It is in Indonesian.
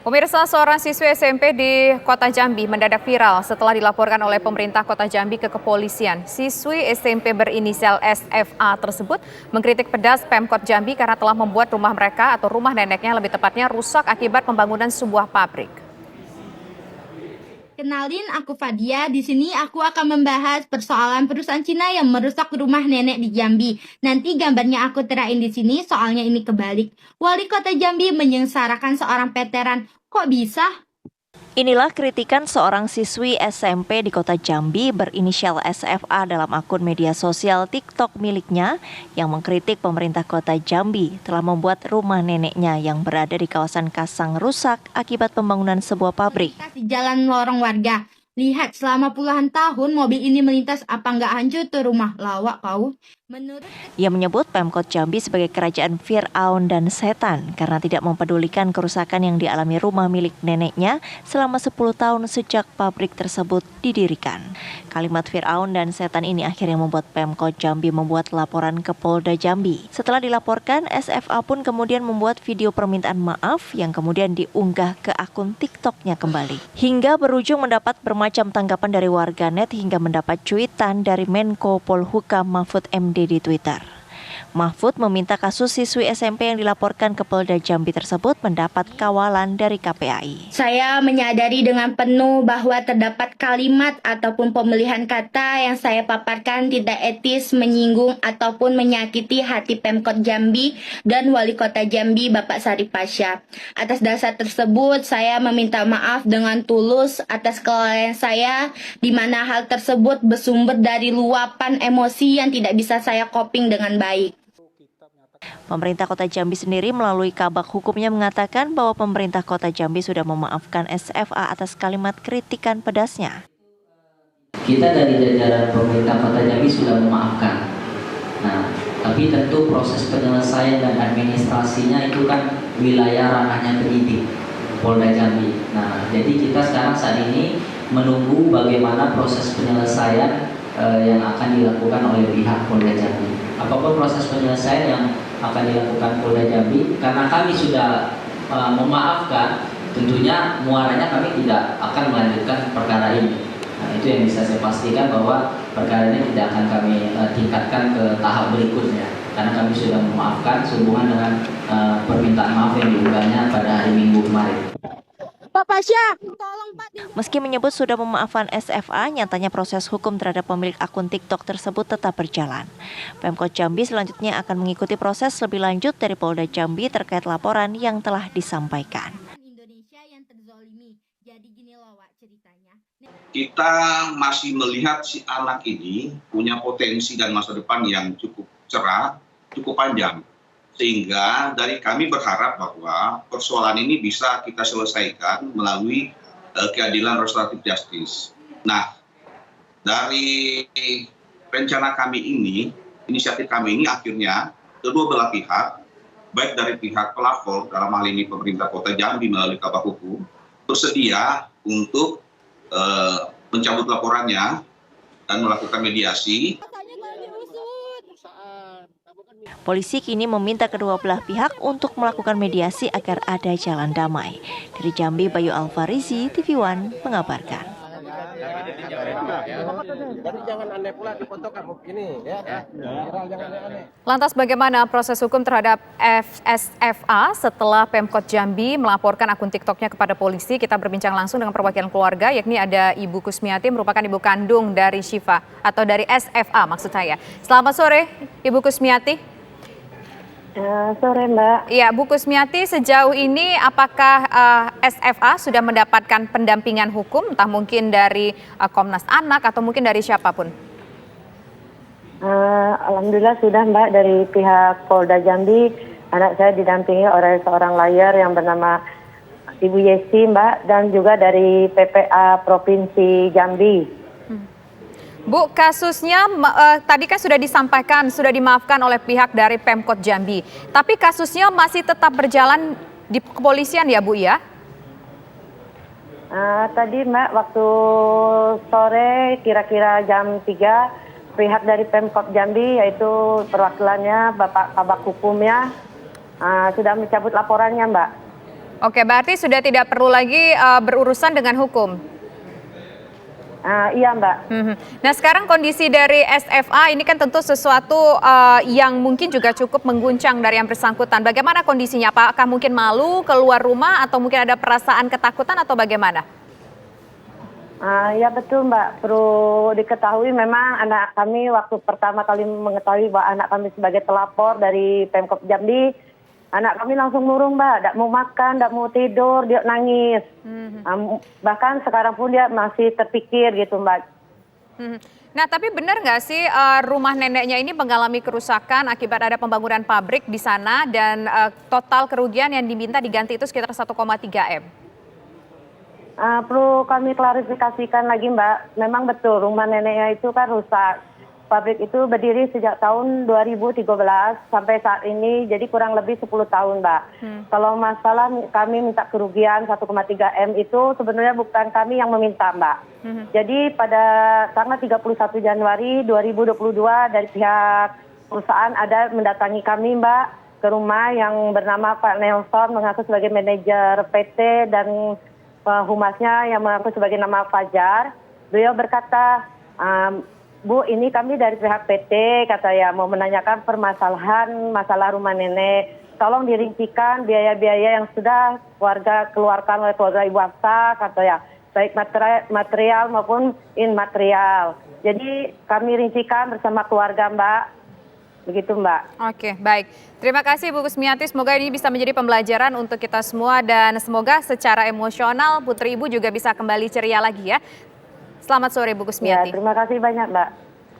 Pemirsa, seorang siswi SMP di Kota Jambi mendadak viral setelah dilaporkan oleh pemerintah Kota Jambi ke kepolisian. Siswi SMP berinisial SFA tersebut mengkritik pedas Pemkot Jambi karena telah membuat rumah mereka atau rumah neneknya lebih tepatnya rusak akibat pembangunan sebuah pabrik. Kenalin, aku Fadia. Di sini aku akan membahas persoalan perusahaan Cina yang merusak rumah nenek di Jambi. Nanti gambarnya aku terain di sini, soalnya ini kebalik. Wali Kota Jambi menyengsarakan seorang veteran. Kok bisa? Inilah kritikan seorang siswi SMP di Kota Jambi berinisial SFA dalam akun media sosial TikTok miliknya yang mengkritik pemerintah Kota Jambi telah membuat rumah neneknya yang berada di kawasan Kasang rusak akibat pembangunan sebuah pabrik. Di jalan lorong warga. Lihat, selama puluhan tahun mobil ini melintas, apa nggak hancur tuh rumah? Lawak kau. Ia menyebut Pemkot Jambi sebagai kerajaan Fir'aun dan setan karena tidak mempedulikan kerusakan yang dialami rumah milik neneknya selama 10 tahun sejak pabrik tersebut didirikan. Kalimat Fir'aun dan setan ini akhirnya membuat Pemkot Jambi membuat laporan ke Polda Jambi. Setelah dilaporkan, SFA pun kemudian membuat video permintaan maaf yang kemudian diunggah ke akun TikToknya kembali. Hingga berujung mendapat bermacam tanggapan dari warganet hingga mendapat cuitan dari Menko Polhukam Mahfud MD di Twitter. Mahfud meminta kasus siswi SMP yang dilaporkan ke Polda Jambi tersebut mendapat kawalan dari KPAI. Saya menyadari dengan penuh bahwa terdapat kalimat ataupun pemilihan kata yang saya paparkan tidak etis, menyinggung ataupun menyakiti hati Pemkot Jambi dan Wali Kota Jambi Bapak Syarif Pasha. Atas dasar tersebut, saya meminta maaf dengan tulus atas kelalaian saya, di mana hal tersebut bersumber dari luapan emosi yang tidak bisa saya coping dengan baik. Pemerintah Kota Jambi sendiri melalui kabak hukumnya mengatakan bahwa pemerintah Kota Jambi sudah memaafkan SFA atas kalimat kritikan pedasnya. Kita dari jajaran pemerintah Kota Jambi sudah memaafkan. Nah, tapi tentu proses penyelesaian dan administrasinya itu kan wilayah ranahnya penyidik Polda Jambi. Nah, jadi kita sekarang saat ini menunggu bagaimana proses penyelesaian yang akan dilakukan oleh pihak Polda Jambi. Apapun proses penyelesaian yang akan dilakukan Polda Jambi, karena kami sudah memaafkan, tentunya muaranya kami tidak akan melanjutkan perkara ini. Nah, itu yang bisa saya pastikan bahwa perkara ini tidak akan kami tingkatkan ke tahap berikutnya, karena kami sudah memaafkan sehubungan dengan permintaan maaf yang diunggahnya pada hari Minggu kemarin. Pak Pasha, tolong Pak. Meski menyebut sudah memaafkan SFA, nyatanya proses hukum terhadap pemilik akun TikTok tersebut tetap berjalan. Pemkot Jambi selanjutnya akan mengikuti proses lebih lanjut dari Polda Jambi terkait laporan yang telah disampaikan. Indonesia yang terzolimi. Jadi gini loh, Wak, ceritanya. Kita masih melihat si anak ini punya potensi dan masa depan yang cukup cerah, cukup panjang. Sehingga dari kami berharap bahwa persoalan ini bisa kita selesaikan melalui keadilan restoratif justice. Nah, dari rencana kami ini, inisiatif kami ini akhirnya kedua belah pihak, baik dari pihak pelapor, dalam hal ini pemerintah Kota Jambi melalui kabak hukum, bersedia untuk mencabut laporannya dan melakukan mediasi. Polisi kini meminta kedua belah pihak untuk melakukan mediasi agar ada jalan damai. Dari Jambi, Bayu Alfarizi, TV One mengabarkan. Lantas bagaimana proses hukum terhadap SFA setelah Pemkot Jambi melaporkan akun TikToknya kepada polisi? Kita berbincang langsung dengan perwakilan keluarga, yakni ada Ibu Kusmiati, merupakan ibu kandung dari Syifa atau dari SFA maksud saya. Selamat sore, Ibu Kusmiati. Sore Mbak. Ya, Bu Kusmiati, sejauh ini apakah SFA sudah mendapatkan pendampingan hukum, entah mungkin dari Komnas Anak atau mungkin dari siapapun? Alhamdulillah sudah Mbak, dari pihak Polda Jambi. Anak saya didampingi oleh seorang lawyer yang bernama Ibu Yesi Mbak, dan juga dari PPA Provinsi Jambi. Bu, kasusnya tadi kan sudah disampaikan, sudah dimaafkan oleh pihak dari Pemkot Jambi. Tapi kasusnya masih tetap berjalan di kepolisian ya Bu ya? Tadi Mbak, waktu sore kira-kira jam 3, pihak dari Pemkot Jambi yaitu perwakilannya Bapak Kabak Hukumnya sudah mencabut laporannya Mbak. Oke, berarti sudah tidak perlu lagi berurusan dengan hukum. Iya Mbak. Nah, sekarang kondisi dari SFA ini kan tentu sesuatu yang mungkin juga cukup mengguncang dari yang bersangkutan. Bagaimana kondisinya? Apakah mungkin malu keluar rumah atau mungkin ada perasaan ketakutan atau bagaimana? Ya betul Mbak, perlu diketahui memang anak kami waktu pertama kali mengetahui bahwa anak kami sebagai pelapor dari Pemkot Jambi, anak kami langsung murung Mbak, tidak mau makan, tidak mau tidur, dia nangis. Bahkan sekarang pun dia masih terpikir gitu Mbak. Nah, tapi benar nggak sih rumah neneknya ini mengalami kerusakan akibat ada pembangunan pabrik di sana dan total kerugian yang diminta diganti itu sekitar 1,3 M? Perlu kami klarifikasikan lagi Mbak, memang betul rumah neneknya itu kan rusak. Pabrik itu berdiri sejak tahun 2013 sampai saat ini, jadi kurang lebih 10 tahun Mbak. Kalau masalah kami minta kerugian 1,3 M itu sebenarnya bukan kami yang meminta Mbak. Jadi pada tanggal 31 Januari 2022 dari pihak perusahaan ada mendatangi kami Mbak ke rumah yang bernama Pak Nelson mengaku sebagai manajer PT dan humasnya yang mengaku sebagai nama Fajar. Beliau berkata, Bu, ini kami dari pihak PT, kata ya, mau menanyakan permasalahan masalah rumah nenek. Tolong dirincikan biaya-biaya yang sudah warga keluarkan oleh keluarga Ibu Hafsa, kata ya, baik material maupun immaterial. Jadi kami rincikan bersama keluarga Mbak. Begitu Mbak. Oke, baik. Terima kasih Bu Kusmiati. Semoga ini bisa menjadi pembelajaran untuk kita semua dan semoga secara emosional Putri Ibu juga bisa kembali ceria lagi ya. Selamat sore Bu Ya, Kusmiati. terima kasih banyak Mbak.